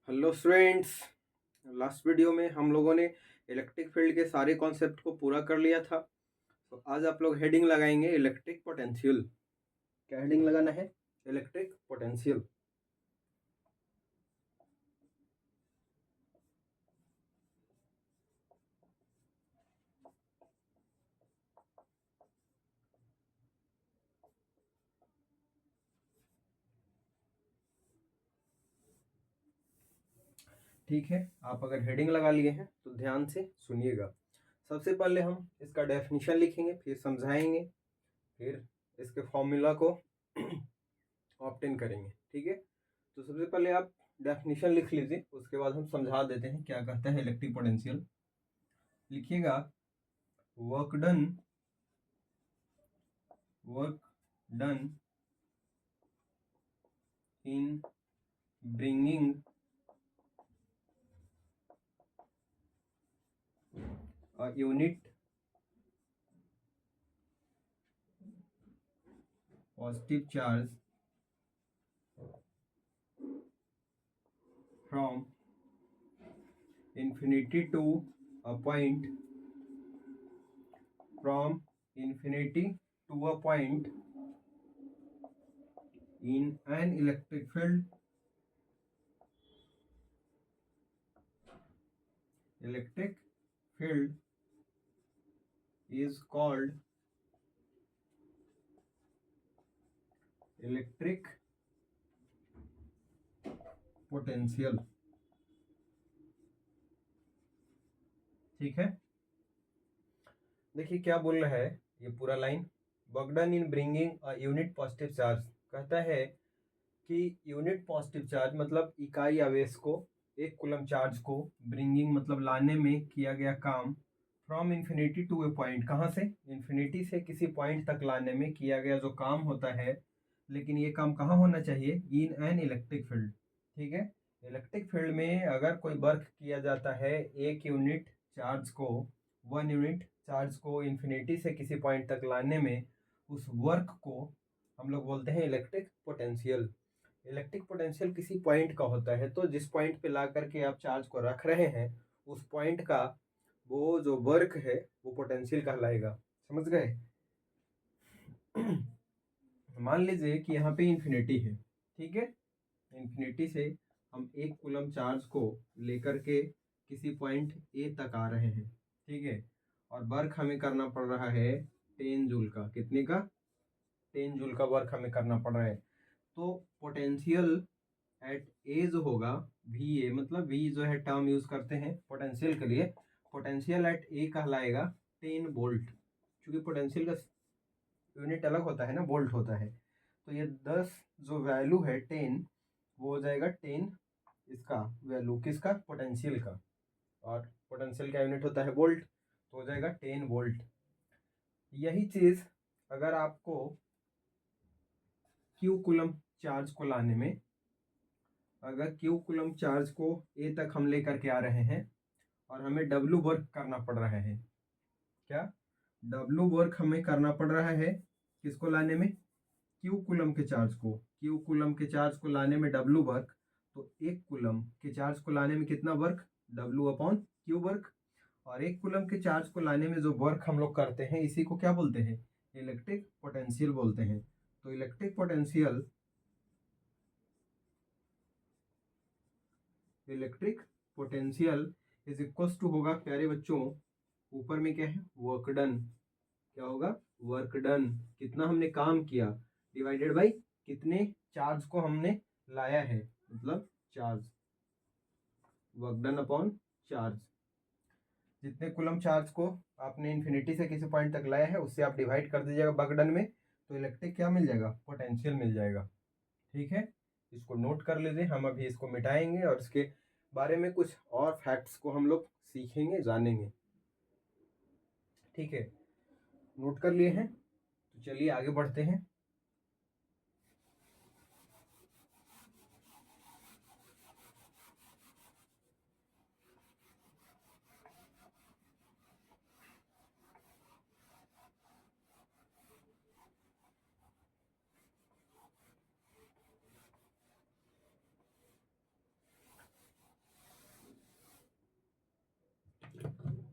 Hello students. Last video में हम लोगों ने इलेक्ट्रिक फील्ड के सारे कॉन्सेप्ट को पूरा कर लिया था। तो आज आप लोग हेडिंग लगाएंगे इलेक्ट्रिक पोटेंशियल। क्या हेडिंग लगाना है? Electric potential. ठीक है, आप अगर हेडिंग लगा लिए हैं तो ध्यान से सुनिएगा। सबसे पहले हम इसका डेफिनेशन लिखेंगे, फिर समझाएंगे, फिर इसके फॉर्मूला को ऑप्टेन करेंगे। ठीक है, तो सबसे पहले आप डेफिनेशन लिख लीजिए, उसके बाद हम समझा देते हैं क्या कहता है इलेक्ट्रिक पोटेंशियल। लिखिएगा, work done in bringing a unit positive charge from infinity to a point in an electric field is called electric potential. ठीक है, देखिए क्या बोल रहा है ये पूरा line. Work done in bringing a unit positive charge, कहता है कि यूनिट पॉजिटिव चार्ज मतलब इकाई आवेश को, एक कूलम चार्ज को ब्रिंगिंग मतलब लाने में किया गया काम, from infinity to a point, कहाँ से? इन्फिनिटी से किसी पॉइंट तक लाने में किया गया जो काम होता है, लेकिन ये काम कहाँ होना चाहिए? In an electric field. ठीक है, इलेक्ट्रिक फील्ड में अगर कोई वर्क किया जाता है एक यूनिट चार्ज को, 1 यूनिट चार्ज को इन्फिनिटी से किसी पॉइंट तक लाने में, उस वर्क को हम लोग बोलते हैं इलेक्ट्रिक पोटेंशियल। इलेक्ट्रिक पोटेंशियल किसी पॉइंट का होता है, तो जिस पॉइंट पे ला करके आप चार्ज को रख रहे हैं उस पॉइंट का वो जो वर्क है वो पोटेंशियल कहलाएगा। समझ गए? मान लीजिए कि यहाँ पे इन्फिनिटी है। ठीक है, इन्फिनिटी से हम एक कूलम चार्ज को लेकर के किसी पॉइंट ए तक आ रहे हैं। ठीक है, और वर्क हमें करना पड़ रहा है 10 जूल का। कितने का? 10 जूल का वर्क हमें करना पड़ रहा है। तो पोटेंशियल एट ए जो होगा वी ए, मतलब वी जो है टर्म यूज करते हैं पोटेंशियल के लिए, पोटेंशियल एट ए कहलाएगा 10 वोल्ट। क्योंकि पोटेंशियल का यूनिट अलग होता है ना, वोल्ट होता है। तो ये 10 जो वैल्यू है 10, वो हो जाएगा 10 इसका वैल्यू, किसका? पोटेंशियल का। और पोटेंशियल का यूनिट होता है वोल्ट, तो हो जाएगा 10 वोल्ट। यही चीज अगर आपको क्यू कूलम चार्ज को लाने में, अगर क्यू कूलम चार्ज को ए तक हम लेकर के आ रहे हैं और हमें डब्लू वर्क करना पड़ रहा है, क्या डब्लू वर्क हमें करना पड़ रहा है किसको लाने में? क्यू कूलम के चार्ज को। क्यू कूलम के चार्ज को लाने में डब्लू वर्क, तो एक कूलम के चार्ज को लाने में कितना work? W upon Q work. और एक कूलम के चार्ज को लाने में जो वर्क हम लोग करते हैं इसी को क्या बोलते हैं? इलेक्ट्रिक पोटेंशियल बोलते हैं। तो electric potential is equal to होगा प्यारे बच्चों, ऊपर में क्या है? Work done. क्या होगा? Work done. कितना हमने काम किया डिवाइडेड बाई कितने चार्ज को हमने लाया है, मतलब charge, work done upon charge. जितने कुलम चार्ज को आपने इन्फिनिटी से किसी पॉइंट तक लाया है उससे आप डिवाइड कर दीजिएगा वर्क डन में, तो इलेक्ट्रिक क्या मिल जाएगा? पोटेंशियल मिल जाएगा। ठीक है, इसको नोट कर लीजिए। हम अभी इसको मिटाएंगे और इसके बारे में कुछ और फैक्ट्स को हम लोग सीखेंगे, जानेंगे। ठीक है, नोट कर लिए हैं तो चलिए आगे बढ़ते हैं।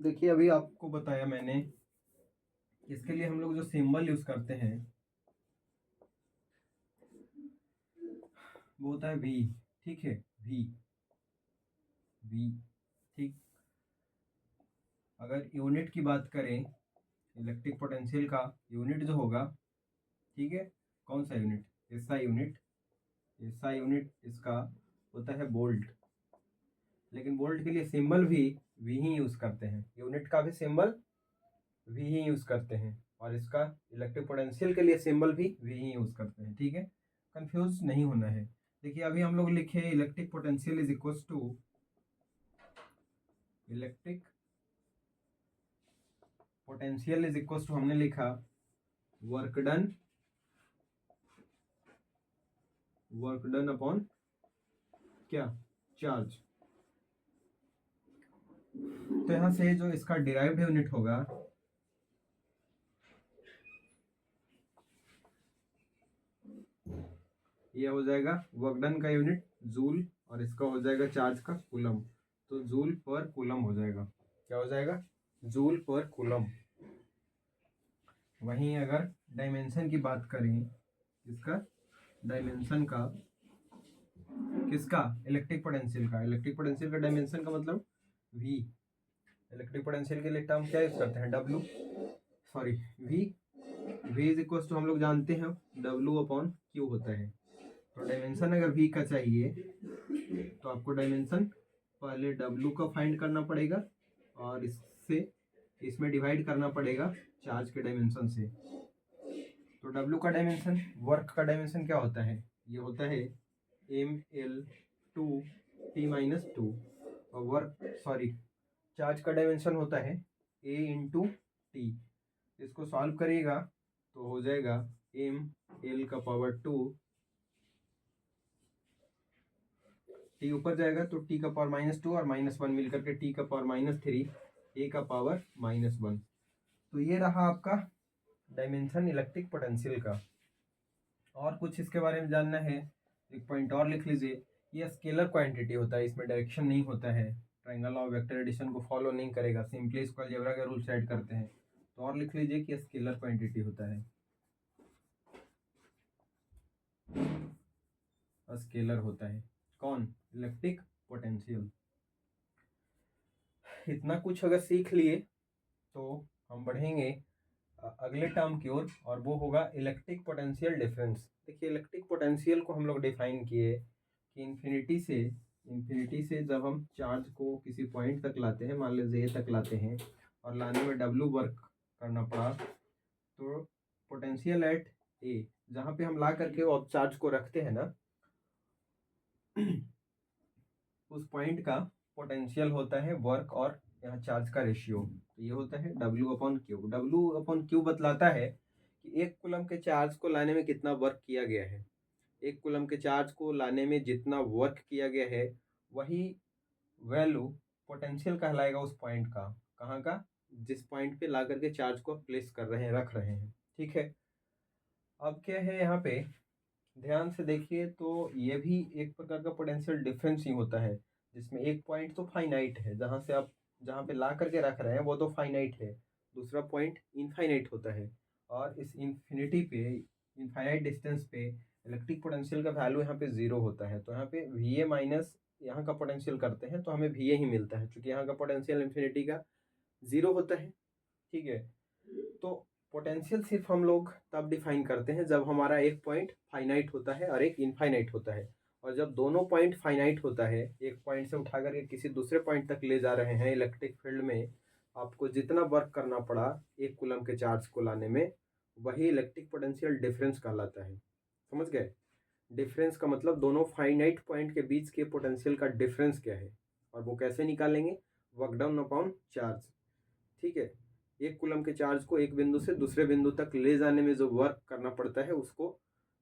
देखिए अभी आपको बताया मैंने, इसके लिए हम लोग जो सिंबल यूज करते हैं वो होता है वी। ठीक है, वी वी। ठीक, अगर यूनिट की बात करें, इलेक्ट्रिक पोटेंशियल का यूनिट जो होगा, ठीक है, कौन सा unit? SI unit. SI unit इसका होता है वोल्ट, लेकिन वोल्ट के लिए सिंबल भी वी ही यूज करते हैं। यूनिट का भी सिंबल वी ही यूज करते हैं, और इसका इलेक्ट्रिक पोटेंशियल के लिए सिंबल भी वी ही यूज करते हैं। ठीक है, कंफ्यूज नहीं होना है। देखिए अभी हम लोग लिखे electric potential is equal to, electric potential is equal to हमने लिखा वर्क डन अपॉन क्या? चार्ज। तो यहां से जो इसका डिराइव्ड यूनिट होगा, ये हो जाएगा वर्क डन का यूनिट जूल, और इसका हो जाएगा चार्ज का कूलम। तो जूल पर कूलम हो जाएगा। क्या हो जाएगा? जूल पर कूलम। वहीं अगर डायमेंशन की बात करें, इसका डायमेंशन का, किसका? इलेक्ट्रिक पोटेंशियल का। इलेक्ट्रिक पोटेंशियल का डायमेंशन का मतलब वी। इलेक्ट्रिक पोटेंशियल के लिए टर्म क्या यूज करते हैं? W, sorry V. V is equal to हम लोग जानते हैं डब्ल्यू अपॉन क्यू होता है। तो डायमेंशन अगर वी का चाहिए तो आपको डायमेंशन पहले डब्ल्यू का फाइंड करना पड़ेगा, और इससे इसमें डिवाइड करना पड़ेगा चार्ज के डायमेंशन से। तो डब्ल्यू का डायमेंशन, वर्क का डायमेंशन क्या होता है? ये होता है ml/2t-2, और वर्क, सॉरी, चार्ज का डायमेंशन होता है a/t। इसको सॉल्व करिएगा तो हो जाएगा ml/2, t ऊपर जाएगा तो t⁻², और -1 मिलकर के t⁻³ a⁻−1। तो ये रहा आपका डायमेंशन इलेक्ट्रिक पोटेंशियल का। और कुछ इसके बारे में जानना है, एक पॉइंट और लिख लीजिए। ये स्केलर क्वांटिटी होता है, इसमें डायरेक्शन नहीं होता है, ट्रायंगल ऑफ वेक्टर एडिशन को फॉलो नहीं करेगा, सिंपली इसको अलजेब्रा के रूल्स ऐड करते हैं। तो और लिख लीजिए कि स्केलर क्वांटिटी होता है, स्केलर होता है। कौन? Electric potential. इतना कुछ अगर सीख लिए तो हम बढ़ेंगे अगले टर्म की ओर, और वो होगा इलेक्ट्रिक पोटेंशियल डिफरेंस। देखिए इलेक्ट्रिक पोटेंशियल को हम लोग डिफाइन किए कि इन्फिनिटी से जब हम चार्ज को किसी पॉइंट तक लाते हैं, मान लीजिए ए तक लाते हैं, और लाने में डब्ल्यू वर्क करना पड़ा, तो पोटेंशियल एट ए, जहाँ पे हम ला करके वो चार्ज को रखते हैं ना, उस पॉइंट का पोटेंशियल होता है वर्क और यहाँ चार्ज का रेशियो। तो ये होता है W/Q। W/Q बतलाता है कि 1 कूलम के चार्ज को लाने में कितना वर्क किया गया है। 1 कूलम के चार्ज को लाने में जितना वर्क किया गया है, वही वैल्यू पोटेंशियल कहलाएगा उस पॉइंट का। कहाँ का? जिस पॉइंट पे ला करके चार्ज को प्लेस कर रहे हैं, रख रहे हैं। ठीक है, अब क्या है यहाँ पे ध्यान से देखिए, तो ये भी एक प्रकार का पोटेंशियल डिफरेंस ही होता है, जिसमें एक पॉइंट तो फाइनाइट है, जहाँ से आप जहाँ पे ला करके रख रहे हैं वो तो फाइनाइट है, दूसरा पॉइंट इनफाइनाइट होता है। और इस इन्फिनिटी पे, इनफाइनाइट डिस्टेंस पे इलेक्ट्रिक पोटेंशियल का वैल्यू यहाँ पे 0 होता है। तो यहाँ पे VA माइनस यहाँ का पोटेंशियल करते हैं तो हमें VA ही मिलता है, क्योंकि यहाँ का पोटेंशियल इन्फिनिटी का 0 होता है। ठीक है, तो पोटेंशियल सिर्फ हम लोग तब डिफाइन करते हैं जब हमारा एक पॉइंट फाइनाइट होता है और एक इनफाइनाइट होता है। और जब दोनों पॉइंट फाइनाइट होता है, एक पॉइंट से उठा करके किसी दूसरे पॉइंट तक ले जा रहे हैं, इलेक्ट्रिक फील्ड में आपको जितना वर्क करना पड़ा 1 कूलम के चार्ज को लाने में, वही इलेक्ट्रिक पोटेंशियल डिफरेंस कहलाता है। समझ गए? डिफरेंस का मतलब दोनों फाइनाइट पॉइंट के बीच के पोटेंशियल का डिफरेंस क्या है, और वो कैसे निकालेंगे? Work done upon charge. ठीक है, 1 कूलम के चार्ज को एक बिंदु से दूसरे बिंदु तक ले जाने में जो वर्क करना पड़ता है उसको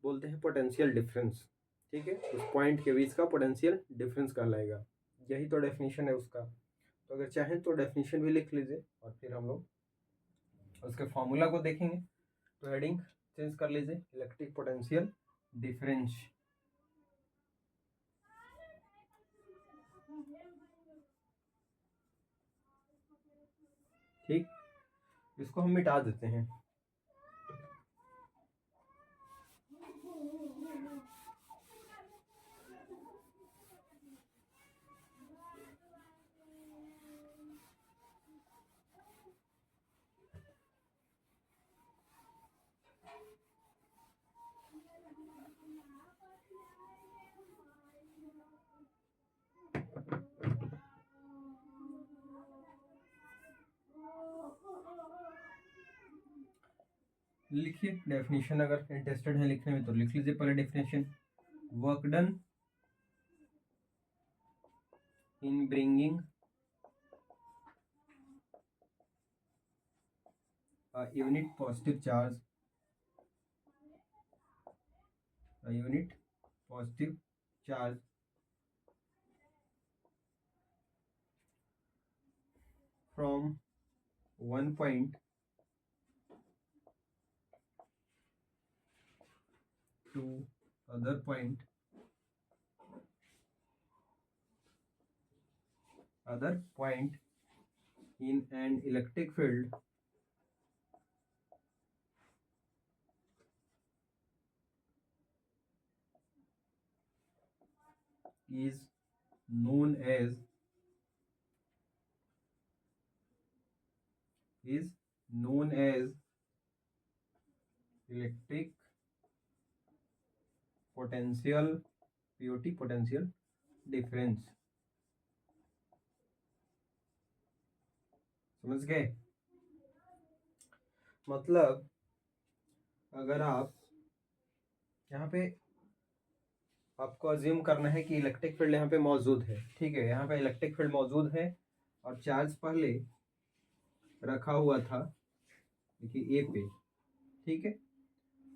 बोलते हैं पोटेंशियल डिफरेंस। ठीक है, उस पॉइंट के बीच का पोटेंशियल डिफरेंस कहलाएगा। यही तो डेफिनेशन है उसका। तो अगर चाहें तो डेफिनेशन भी लिख लीजिए, और फिर हम लोग उसके फॉर्मूला को देखेंगे। तो हेडिंग चेंज कर लीजिए, इलेक्ट्रिक पोटेंशियल डिफरेंस। ठीक, इसको हम मिटा देते हैं। लिखिए डेफिनेशन, अगर इंटरेस्टेड है लिखने में तो लिख लीजिए पहले definition. Work done in bringing a unit positive charge from one point to other point in an electric field is known as electric potential, POT, potential difference। समझ गए? मतलब अगर आप यहाँ पे, आपको अज्यूम करना है कि इलेक्ट्रिक फील्ड यहाँ पे मौजूद है, ठीक है, यहाँ पे इलेक्ट्रिक फील्ड मौजूद है और चार्ज पहले रखा हुआ था, देखिए ए पे, ठीक है,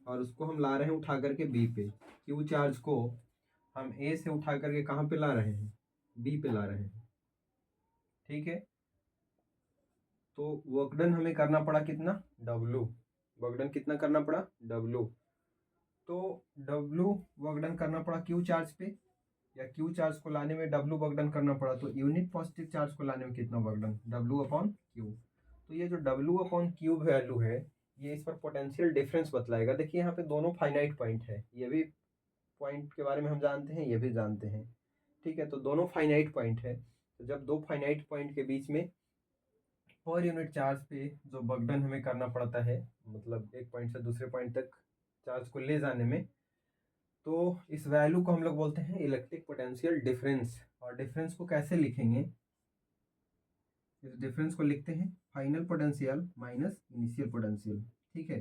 और उसको हम ला रहे हैं उठा करके बी पे। क्यू चार्ज को हम ए से उठा करके कहाँ पे ला रहे हैं? बी पे ला रहे हैं, ठीक है। तो वर्क डन हमें करना पड़ा कितना? W। वर्क डन कितना करना पड़ा? W। तो W वर्क डन करना पड़ा क्यू चार्ज पे, या क्यू चार्ज को लाने में W वर्क डन करना पड़ा, तो यूनिट पॉजिटिव चार्ज को लाने में कितना work done? W upon Q. तो ये जो W अपॉन क्यू वैल्यू है, ये इस पर पोटेंशियल डिफरेंस बतलाएगा। देखिए यहाँ पे दोनों फाइनाइट पॉइंट है, ये भी पॉइंट के बारे में हम जानते हैं, ये भी जानते हैं, ठीक है। तो दोनों फाइनाइट पॉइंट है, तो जब दो फाइनाइट पॉइंट के बीच में पर यूनिट चार्ज पे जो वर्क डन हमें करना पड़ता है, मतलब एक पॉइंट से दूसरे पॉइंट तक चार्ज को ले जाने में, तो इस वैल्यू को हम लोग बोलते हैं इलेक्ट्रिक पोटेंशियल डिफरेंस। और डिफरेंस को कैसे लिखेंगे? इस डिफरेंस को लिखते हैं final potential minus initial potential, ठीक है।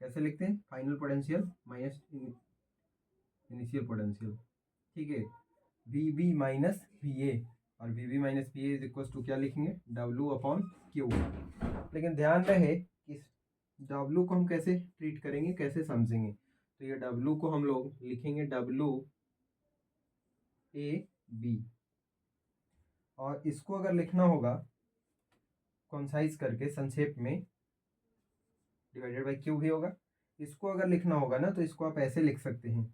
कैसे लिखते हैं? Final potential minus initial potential, ठीक है। VB माइनस VA, और VB minus VA is equal to क्या लिखेंगे? W upon Q. लेकिन ध्यान रहे कि W को हम कैसे ट्रीट करेंगे, कैसे समझेंगे? तो ये W को हम लोग लिखेंगे WAB, और इसको अगर लिखना होगा कॉन्साइज करके संक्षेप में, डिवाइडेड बाई क्यू भी होगा। इसको अगर लिखना होगा ना, तो इसको आप ऐसे लिख सकते हैं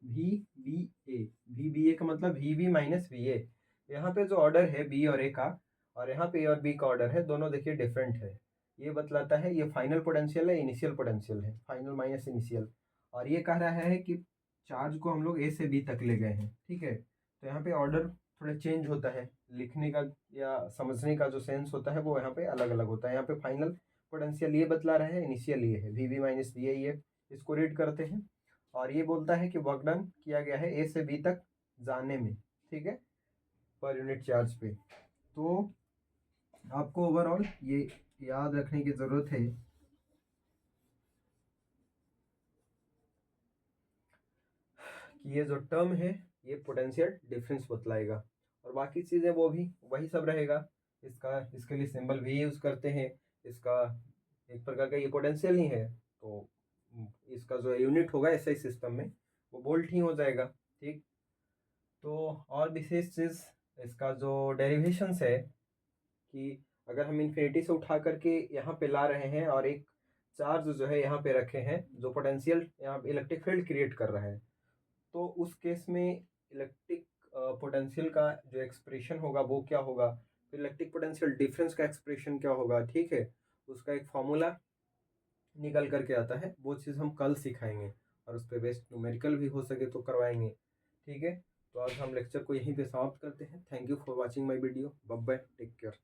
VBA का मतलब VB माइनस VA। यहाँ पे जो ऑर्डर है B और A का, और यहाँ पे A और B का ऑर्डर है, दोनों देखिए डिफरेंट है। ये बतलाता है ये फाइनल पोटेंशियल है, इनिशियल पोटेंशियल है, फाइनल माइनस इनिशियल। और ये कह रहा है कि चार्ज को हम लोग A से B तक ले गए हैं, ठीक है। तो यहाँ पे ऑर्डर थोड़ा चेंज होता है, लिखने का या समझने का जो सेंस होता है वो यहाँ पे अलग अलग होता है। यहाँ पे फाइनल पोटेंशियल ये बतला रहे हैं, इनिशियल ये है VB माइनस VA, ये इसको रीड करते हैं। और ये बोलता है कि वर्क डन किया गया है A से B तक जाने में, ठीक है, पर यूनिट चार्ज पे। तो आपको ओवरऑल ये याद रखने की ज़रूरत है कि ये जो टर्म है ये पोटेंशियल डिफरेंस बतलाएगा, और बाकी चीज़ें वो भी वही सब रहेगा। इसके लिए सिंबल भी यूज़ करते हैं, इसका एक प्रकार का ये पोटेंशियल ही है, तो इसका जो यूनिट होगा SI सिस्टम में वो वोल्ट ही हो जाएगा, ठीक। तो और विशेष चीज़ इसका जो डेरिवेशंस है कि अगर हम इन्फिनिटी से उठा करके यहाँ पे ला रहे हैं और एक चार्ज जो है यहाँ पे रखे हैं जो पोटेंशियल यहाँ इलेक्ट्रिक फील्ड क्रिएट कर रहा है, तो उस केस में इलेक्ट्रिक पोटेंशियल का जो एक्सप्रेशन होगा वो क्या होगा? तो इलेक्ट्रिक पोटेंशियल डिफरेंस का एक्सप्रेशन क्या होगा, ठीक है, उसका एक फॉर्मूला निकल करके आता है, वो चीज़ हम कल सिखाएंगे और उस पर बेस्ड न्यूमेरिकल भी हो सके तो करवाएंगे, ठीक है। तो आज हम लेक्चर को यहीं पे समाप्त करते हैं। Thank you for watching my video. Bye bye, take care.